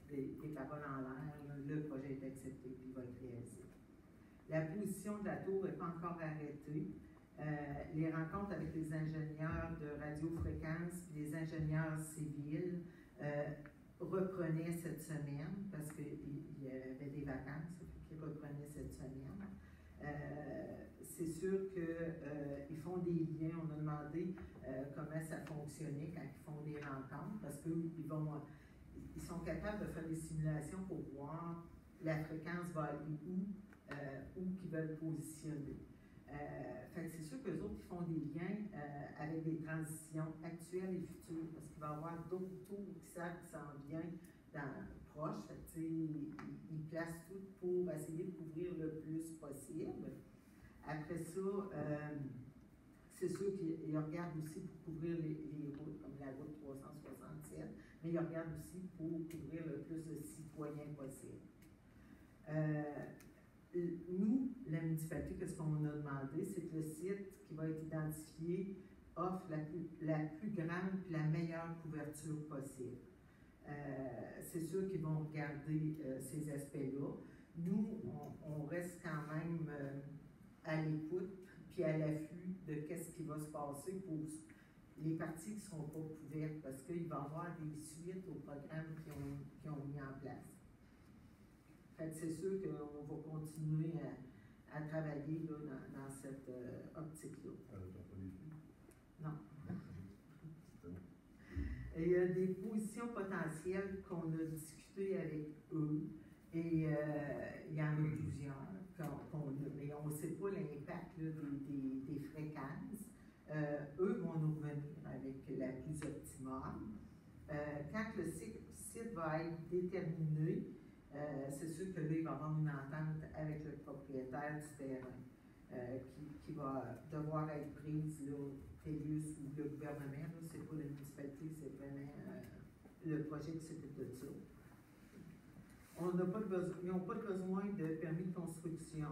des paroles en l'air. Le projet est accepté et il va être réalisé. La position de la tour n'est pas encore arrêtée. Les rencontres avec les ingénieurs de radiofréquence et les ingénieurs civils reprenaient cette semaine parce qu'il y avait des vacances qui reprenaient cette semaine. C'est sûr qu'ils font des liens. On a demandé comment ça fonctionnait quand ils font des rencontres parce qu'ils sont capables de faire des simulations pour voir la fréquence va aller où qu'ils veulent positionner. Fait que c'est sûr qu'eux autres, ils font des liens avec des transitions actuelles et futures, parce qu'il va y avoir d'autres tours qui savent qu'ils s'en viennent proche. Fait que, ils placent tout pour essayer de couvrir le plus possible. Après ça, c'est sûr qu'ils regardent aussi pour couvrir les routes, comme la route 367, mais ils regardent aussi pour couvrir le plus de citoyens possible. Nous, la municipalité, qu'est-ce qu'on a demandé? C'est que le site qui va être identifié offre la plus grande et la meilleure couverture possible. C'est sûr qu'ils vont regarder ces aspects-là. Nous, on reste quand même à l'écoute puis à l'affût de qu'est-ce qui va se passer pour les parties qui ne seront pas couvertes, parce qu'il va y avoir des suites aux programmes qui ont mis en place. C'est sûr qu'on va continuer à travailler là, dans cette optique-là. Non. Il y a des positions potentielles qu'on a discutées avec eux et il y en a plusieurs mais on ne sait pas l'impact des fréquences. Eux vont nous revenir avec la plus optimale. Quand le site va être déterminé, c'est sûr que là, il va y avoir une entente avec le propriétaire du terrain qui va devoir être prise, là, TELUS ou le gouvernement. C'est pas la municipalité, c'est vraiment le projet qui s'occupe de ça. Ils n'ont pas besoin de permis de construction.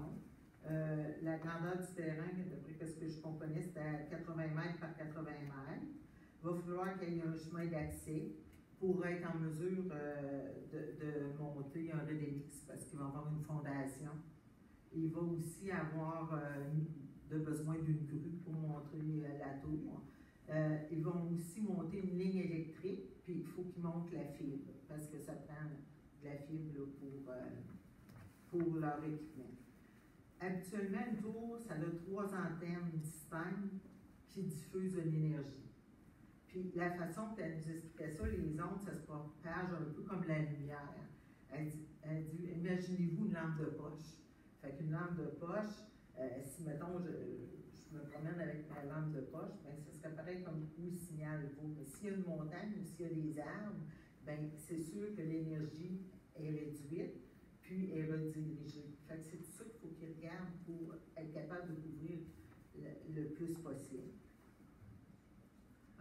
La grandeur du terrain, d'après ce que je comprenais, c'était à 80 mètres par 80 mètres. Il va falloir qu'il y ait un chemin d'accès pour être en mesure de monter un redémix, parce qu'il va y avoir une fondation. Et Il va aussi avoir besoin d'une grue pour monter la tour. Ils vont aussi monter une ligne électrique, puis il faut qu'ils montent la fibre, parce que ça prend de la fibre là, pour leur équipement. Habituellement, une tour, ça a 3 antennes distinctes qui diffusent de l'énergie. Puis la façon qu'elle nous expliquait ça, les ondes, ça se propage un peu comme la lumière. Elle dit imaginez-vous une lampe de poche. Fait qu'une lampe de poche, si mettons je me promène avec ma lampe de poche, ben ça serait pareil comme où le signal vaut. Mais s'il y a une montagne ou s'il y a des arbres, ben c'est sûr que l'énergie est réduite, puis est redirigée. Fait que c'est tout ça qu'il faut qu'ils regardent pour être capable de couvrir le plus possible.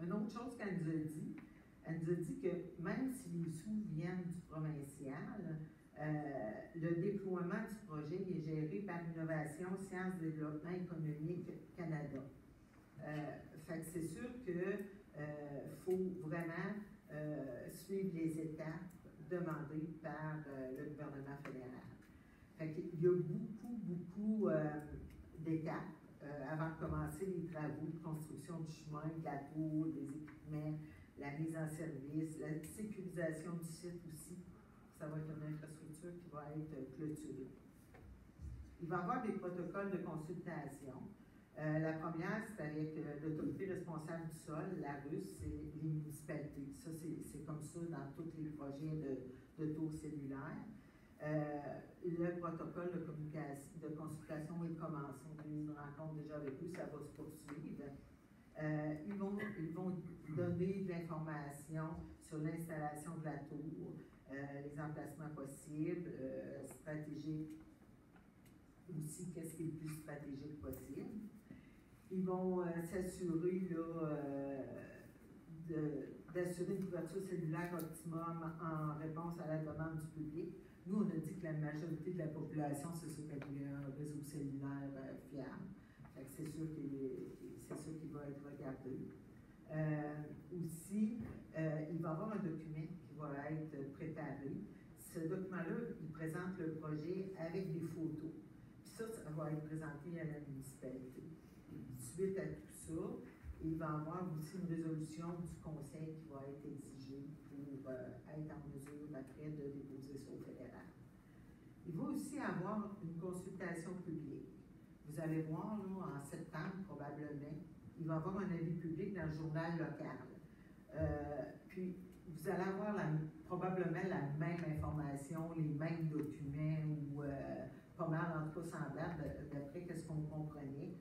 Une autre chose qu'elle nous a dit, elle nous a dit que même si les sous viennent du provincial, le déploiement du projet est géré par Innovation, Sciences, Développement économique Canada. Fait que c'est sûr qu'il faut vraiment suivre les étapes demandées par le gouvernement fédéral. Fait qu'il y a beaucoup d'étapes avant de commencer les travaux de construction du chemin, de la tour, des équipements, la mise en service, la sécurisation du site aussi. Ça va être une infrastructure qui va être clôturée. Il va y avoir des protocoles de consultation. La première, c'est avec l'autorité responsable du sol, la russe, c'est les municipalités. Ça, c'est comme ça dans tous les projets de tours cellulaires. Le protocole de communication, de consultation est commencé. On a eu une rencontre déjà avec eux, ça va se poursuivre. Ils vont donner de l'information sur l'installation de la tour, les emplacements possibles, stratégiques aussi, qu'est-ce qui est le plus stratégique possible. Ils vont s'assurer d'assurer une couverture cellulaire optimum en réponse à la demande du public. Nous, on a dit que la majorité de la population, c'est sûr qu'elle voulait un réseau cellulaire fiable. C'est sûr qu'il va être regardé. Aussi, il va y avoir un document qui va être préparé. Ce document-là, il présente le projet avec des photos. Puis ça va être présenté à la municipalité. Suite à tout ça, il va y avoir aussi une résolution du conseil qui va être exigée pour être en mesure après de déposer ça au fédéral. Il va aussi avoir une consultation publique. Vous allez voir, là, en septembre, probablement, il va y avoir un avis public dans le journal local. Puis, vous allez avoir probablement la même information, les mêmes documents, ou pas mal, en tout cas, semblables, d'après ce qu'on comprenait,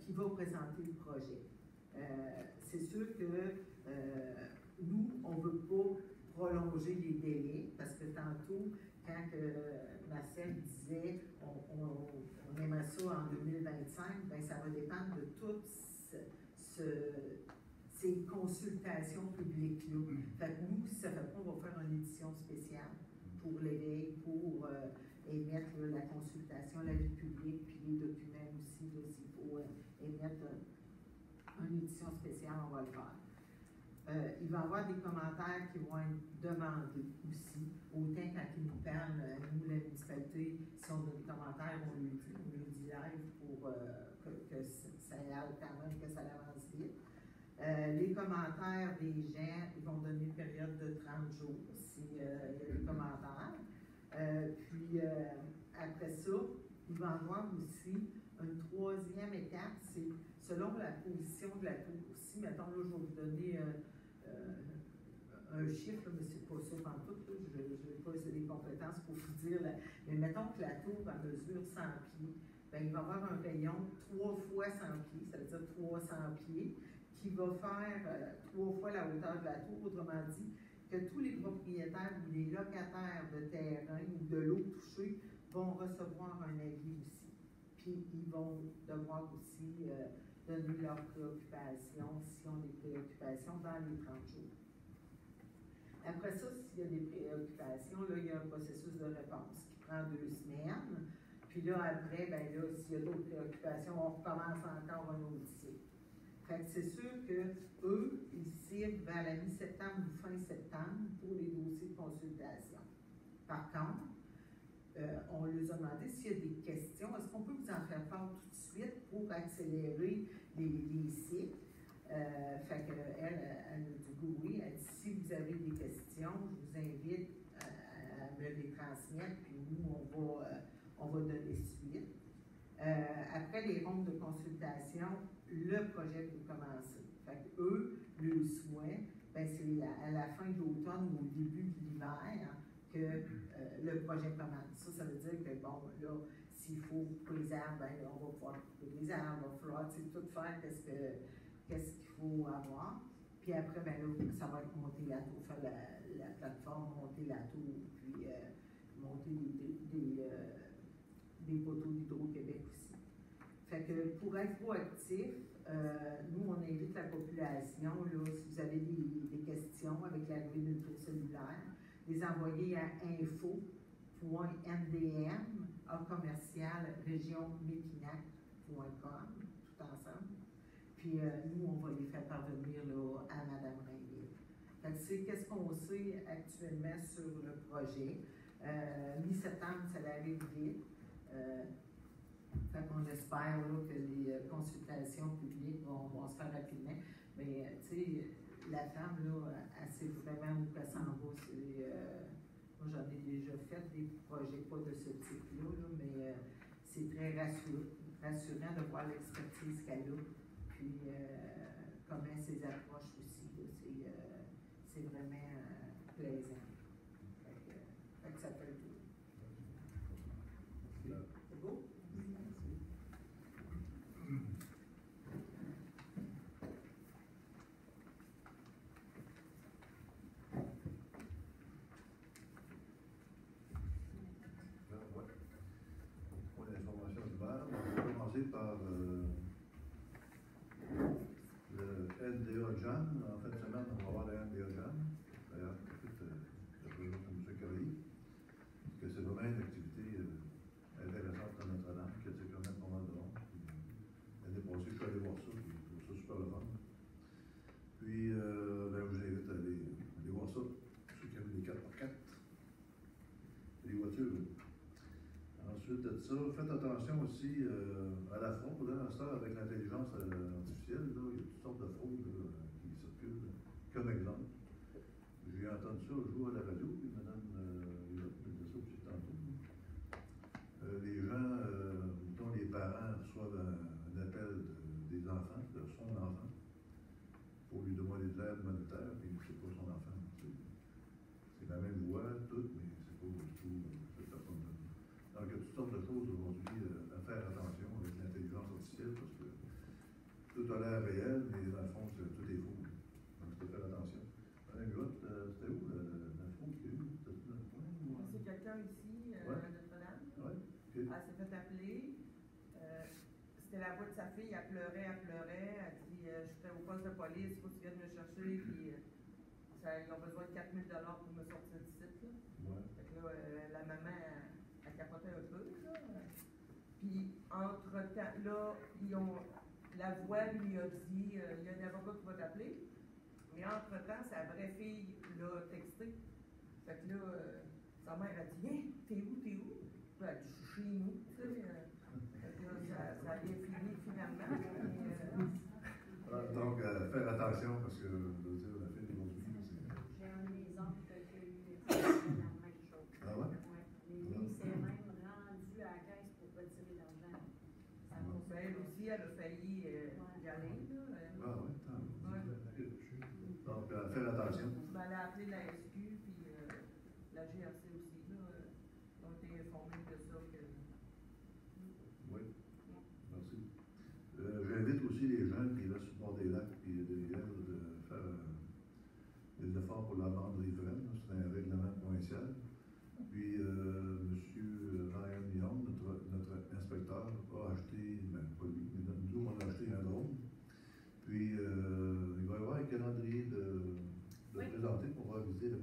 qui va présenter le projet. C'est sûr que nous, on ne veut pas prolonger les délais, parce que tantôt, quand Marcel disait on aimerait ça en 2025, bien, ça va dépendre de toutes ces consultations publiques-là. Fait que nous, si ça ne fait pas, on va faire une édition spéciale pour l'éveil, pour émettre la consultation, la vie publique, puis les documents aussi, là, s'il faut émettre une édition spéciale, on va le faire. Il va y avoir des commentaires qui vont être demandés aussi. Autant quand ils nous parlent, nous, la municipalité, si on a des commentaires, on le dit live pour que ça aille quand même, que ça avance vite. Les commentaires des gens, ils vont donner une période de 30 jours s'il y a des commentaires. Puis après ça, il va y avoir aussi une troisième étape, c'est selon la position de la tour. Si, mettons, là, je vais vous donner un chiffre, mais c'est pas ça en tout, je n'ai pas les compétences pour vous dire, là, mais mettons que la tour mesure 100 pieds, bien, il va y avoir un rayon 3 fois 100 pieds, ça veut dire 300 pieds, qui va faire 3 fois la hauteur de la tour, autrement dit, que tous les propriétaires ou les locataires de terrain ou de l'eau touchée vont recevoir un avis aussi. Puis, ils vont devoir aussi donner leurs préoccupations, s'ils ont des préoccupations, dans les 30 jours. Après ça, s'il y a des préoccupations, là, il y a un processus de réponse qui prend 2 semaines. Puis là, après, ben là, s'il y a d'autres préoccupations, on recommence encore un audition. Fait que c'est sûr qu'eux, ils ciblent vers la mi-septembre ou fin septembre pour les dossiers de consultation. Par contre, on leur a demandé s'il y a des questions faire fort tout de suite pour accélérer les sites. Fait qu'elle a dit oui. Elle dit si vous avez des questions, je vous invite à me les transmettre, puis nous, on va donner suite. Après les rondes de consultation, le projet peut commencer. Fait qu'eux, le souhait, ben c'est à la fin de l'automne ou au début de l'hiver que le projet commence. Ça veut dire que, bon, là, s'il faut couper les arbres, ben, on va pouvoir couper les arbres, il va falloir tout faire qu'est-ce qu'il faut avoir. Puis après, ben là, ça va être monter la tour, faire la plateforme, monter la tour, puis monter des poteaux d'Hydro-Québec aussi. Fait que pour être proactif, nous, on invite la population, là, si vous avez des questions avec l'arrivée d'une tour cellulaire, les envoyer à info.ndm@regionmépinac.com, tout ensemble. Puis nous, on va les faire parvenir là, à Mme Rainville. Fait que c'est qu'est-ce qu'on sait actuellement sur le projet. Mi-septembre, ça arrive vite. Fait qu'on espère là, que les consultations publiques vont se faire rapidement. Mais tu sais, la femme, là, elle sait vraiment où elle s'en va. Moi, j'en ai déjà fait des projets, pas de ce type-là, mais c'est très rassurant de voir l'expertise qu'elle a. Puis comment elle ses approches aussi. C'est vraiment plaisant. Fait que ça fait le tour. C'est beau? Point d'information d'hiver. On va commencer par le NDA Jam. En fin de semaine, on va avoir le NDA Jam. D'ailleurs, écoute, je peux dire comme M. Carrier, parce que c'est vraiment une activité intéressante à Notre-Dame, qui attire quand même pas mal de monde. L'année passée, je suis allé voir ça, puis je trouve ça super le fun. Puis, ben, je vous invite à aller voir ça, ceux qui aiment les 4x4, les voitures. Ensuite de ça, faites attention aussi à la fraude, hein, à ça, avec l'intelligence artificielle, là, il y a toutes sortes de fraudes là, qui circulent. Comme exemple, j'ai entendu ça un jour à la radio, puis Mme Yvette me disait ça aussi tantôt. Les gens, dont les parents reçoivent un appel des enfants, de son enfant, pour lui demander de l'aide monétaire, puis c'est pas son enfant. C'est la même voix, tout, mais c'est pas du tout cette personne-là. Donc, il y a toutes sortes de choses aujourd'hui à faire attention avec l'intelligence artificielle parce que tout a l'air réel, mais dans le fond, tout est faux. Donc, il faut faire attention. Madame Grotte, c'était où la fraude qu'il y a eu? C'était dans le coin? C'est quelqu'un ici, Ouais. à Notre-Dame. Oui, OK. Elle s'est fait appeler. C'était la voix de sa fille, elle pleurait. Elle dit j'étais au poste de police, il faut que tu viennes me chercher. Puis, ils ont besoin de 4 000 $ pour me sortir du site. Là. Ouais. Fait que là, la maman, elle capotait un peu. Là. Puis, entre-temps, là, la voix lui a dit il y a un avocat qui va t'appeler. Mais entre-temps, sa vraie fille l'a texté. Fait que là, sa mère a dit hey, t'es où? Puis elle a dit je suis chez nous. Tu sais, fait que là, ça a bien fini finalement. Donc, faire attention parce que, je veux dire, la fille aujourd'hui, c'est. J'ai un de mes oncles qui a eu la même chose. Ah ouais? Oui. Mais lui, il s'est même rendu à la caisse pour retirer l'argent. Ça Ouais. vaut Ben, elle aussi, elle a failli y aller. Là. Ah ouais, tant mieux. Ouais. Donc, faire attention. Ben, elle a appelé la SQ puis la GRC aussi. Là, ont été informés de ça. Oui, merci. J'invite aussi les gens qui restent sur le bord des lacs et des rivières de faire des efforts pour la bande riveraine. C'est un règlement provincial. Puis, M. Ryan Young, notre inspecteur, a acheté, ben pas lui, mais nous, on a acheté un drone. Puis, il va y avoir un calendrier de présenter pour voir visiter la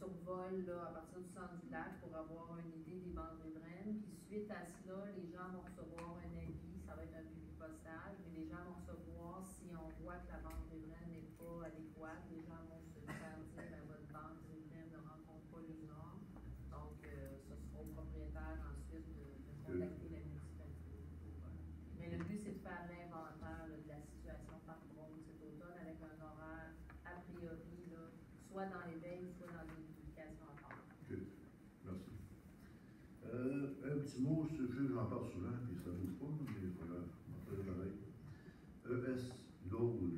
survol là, à partir du centre du lac pour avoir une idée des bandes riveraines. Puis suite à cela, les gens vont recevoir un avis, ça va être un publipostage, mais les gens vont recevoir si on voit que la bande riveraine n'est pas adéquate, les gens vont se faire dire que votre bande riveraine ne rencontre pas les normes. Donc, ce sera au propriétaire ensuite de contacter la municipalité. Mais le but, c'est de faire l'inventaire de la situation par drone cet automne avec un horaire a priori, là, soit dans les veilles, soit dans des publications à part. OK. Merci. Un petit mot, je sais que j'en parle souvent, puis ça ne bouge pas, mais il faut le pareil. ES Gold,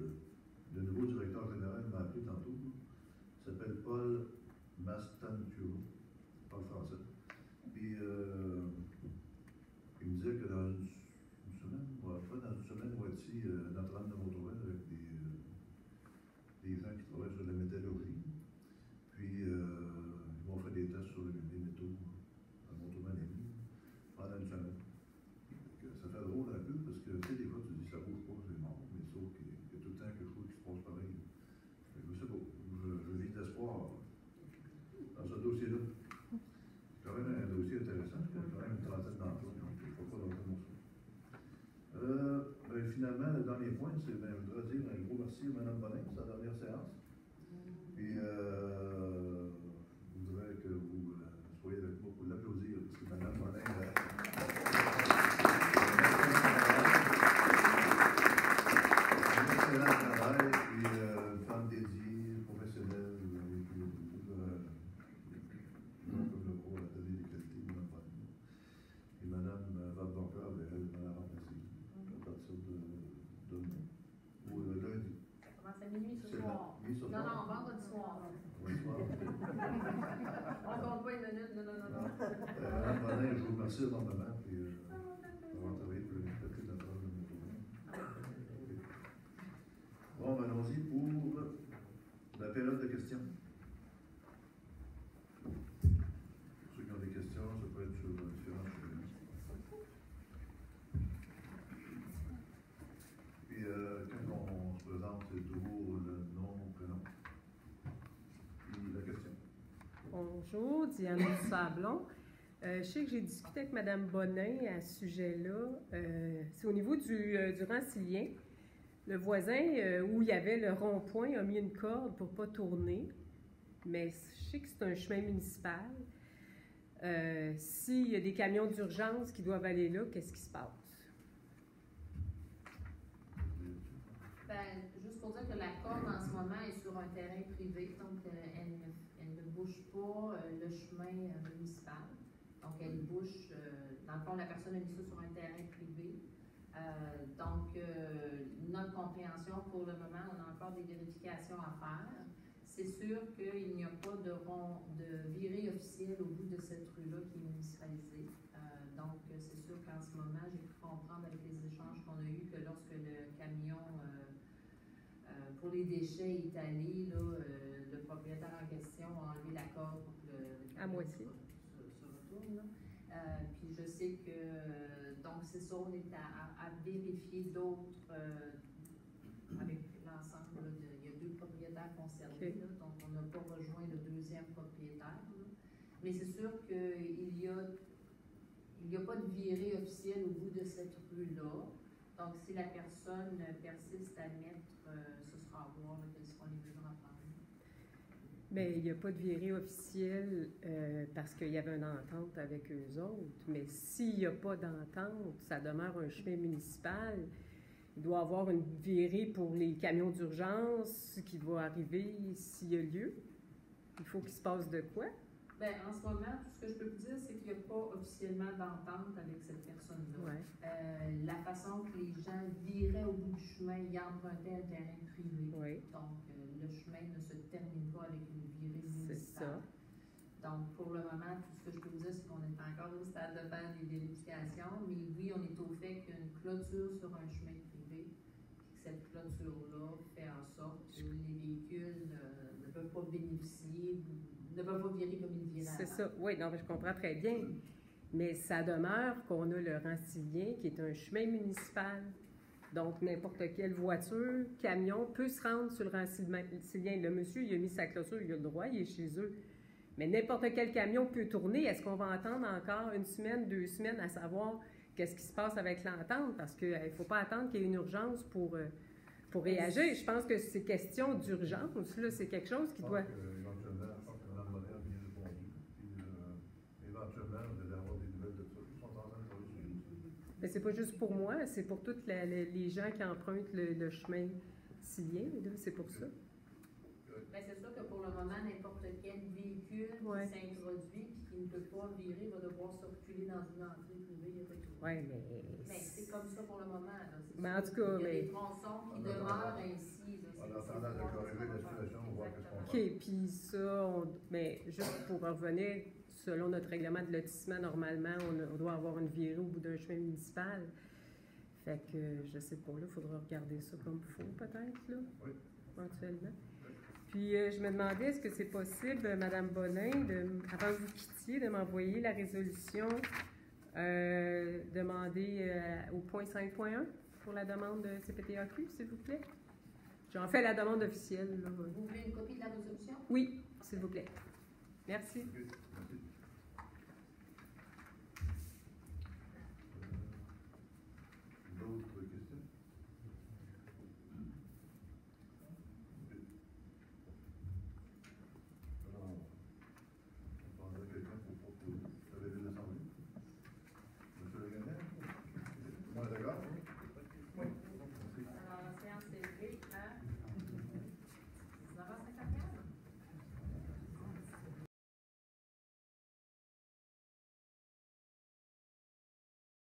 le nouveau directeur général m'a appelé tantôt. Il s'appelle Paul Mastantuo, il parle français. Puis il me disait que dans une semaine, pas dans une semaine, moitié, Notre-Dame de Montourelle avec des gens qui travaillent sur la métallurgie. Puis ils vont faire des tests sur les métaux à Montourelle pendant une semaine. Ça fait drôle un peu parce que tu sais, des fois tu dis ça bouge pas, c'est mort, mais sauf qu'il y a tout le temps quelque chose qui se passe pareil. Je sais pas, je vis d'espoir dans ce dossier-là. C'est quand même un dossier intéressant, parce qu'il y a quand même une trentaine d'emplois, donc il ne faut pas longtemps mon ça. Finalement, le dernier point, c'est, je voudrais dire un gros merci à Mme Bonin pour sa dernière séance. Puis, je voudrais que vous soyez avec moi pour l'applaudir, parce que Mme Bonin a fait un excellent travail, puis une femme dédiée, professionnelle, comme le gros, elle a donné des qualités, Mme Bonin. Et Mme Vadeboncoeur, elle m'a remplacé à partir de demain, ou lundi. Ça commence à minuit ce soir. Minuit ce soir. Non, vendredi soir. Oui, soir. On compte pas une minute, non. Madame Bonin, je vous remercie énormément puis, d'avoir travaillé pour l'Université Notre-Dame de Montourelle. Bon, allons-y pour la période de questions. Ceux qui ont des questions, ça peut être sur différents sujets. Puis, quand on se présente, c'est toujours le nom, prénom. Puis, la question. Bonjour, Diane Sablon. Je sais que j'ai discuté avec Mme Bonin à ce sujet-là. C'est au niveau du Rancilien. Le voisin où il y avait le rond-point a mis une corde pour ne pas tourner. Mais je sais que c'est un chemin municipal. S'il y a des camions d'urgence qui doivent aller là, qu'est-ce qui se passe? Juste pour dire que la corde en ce moment est sur un terrain privé, donc elle ne bouge pas le chemin municipal. Donc elle bouge, dans le fond, la personne a mis ça sur un terrain privé. Donc notre compréhension pour le moment, on a encore des vérifications à faire. C'est sûr qu'il n'y a pas de virée officielle au bout de cette rue-là qui est municipalisée. Donc c'est sûr qu'en ce moment, j'ai pu comprendre avec les échanges qu'on a eus que lorsque le camion pour les déchets est allé, là, le propriétaire en question a enlevé la corde pour que le à moitié se retourne. Puis je sais que, donc c'est ça, on est à vérifier d'autres, avec l'ensemble, il y a 2 propriétaires concernés, là, donc on n'a pas rejoint le 2e propriétaire. Là. Mais c'est sûr qu'il n'y a pas de virée officielle au bout de cette rue-là. Donc, si la personne persiste à mettre, ce sera à voir quels seront les mesures à prendre. Bien, il n'y a pas de virée officielle parce qu'il y avait une entente avec eux autres. Mais s'il n'y a pas d'entente, ça demeure un chemin municipal. Il doit y avoir une virée pour les camions d'urgence qui va arriver s'il y a lieu. Il faut qu'il se passe de quoi? Bien, en ce moment, tout ce que je peux vous dire, c'est qu'il n'y a pas officiellement d'entente avec cette personne-là. Ouais. La façon que les gens viraient au bout du chemin, ils empruntaient un terrain privé. Oui. Donc, le chemin ne se termine pas avec une virée municipale. C'est ça. Donc, pour le moment, tout ce que je peux vous dire, c'est qu'on est encore au stade de faire des vérifications, mais oui, on est au fait qu'il y a une clôture sur un chemin privé, et que cette clôture-là fait en sorte que les véhicules ne peuvent pas bénéficier, ne peuvent pas virer comme ils viraient avant. C'est ça. Oui, non, je comprends très bien. Mais ça demeure qu'on a le Rancilien, qui est un chemin municipal. Donc, n'importe quelle voiture, camion, peut se rendre sur le Rancilien. Le monsieur, il a mis sa clôture, il a le droit, il est chez eux. Mais n'importe quel camion peut tourner. Est-ce qu'on va attendre encore 1 semaine, 2 semaines à savoir qu'est-ce qui se passe avec l'entente? Parce qu'il ne faut pas attendre qu'il y ait une urgence pour réagir. Je pense que c'est question d'urgence. Là, c'est quelque chose qui doit... Éventuellement, je pense que Mme Bonnet a bien répondu. Puis, éventuellement, vous allez avoir des nouvelles de ça. Ils sont en train de faire le suivi. Mais c'est pas juste pour moi, c'est pour tous les gens qui empruntent le chemin silien. C'est pour ça. Ben, c'est sûr que pour le moment, n'importe quel véhicule Ouais. qui s'introduit et qui ne peut pas virer va devoir circuler dans une entrée privée. Il y a pas de... Oui, Mais c'est comme ça pour le moment. Là. Mais en tout cas, il y a mais- des tronçons qui demeurent ainsi. Là. En attendant de corriger la situation, on voit qu'est-ce qu'on OK, fait. puis ça, mais juste pour revenir, selon notre règlement de lotissement, normalement, on doit avoir une virée au bout d'un chemin municipal. Fait que, je sais pas, là, il faudra regarder ça comme il faut, peut-être, là, Oui. éventuellement. Puis, je me demandais, est-ce que c'est possible, Mme Bonin, avant que vous quittiez, de m'envoyer la résolution demandée au point 5.1 pour la demande de CPTAQ, s'il vous plaît? J'en fais la demande officielle, là. Vous voulez une copie de la résolution? Oui, s'il vous plaît. Merci. Ok, merci.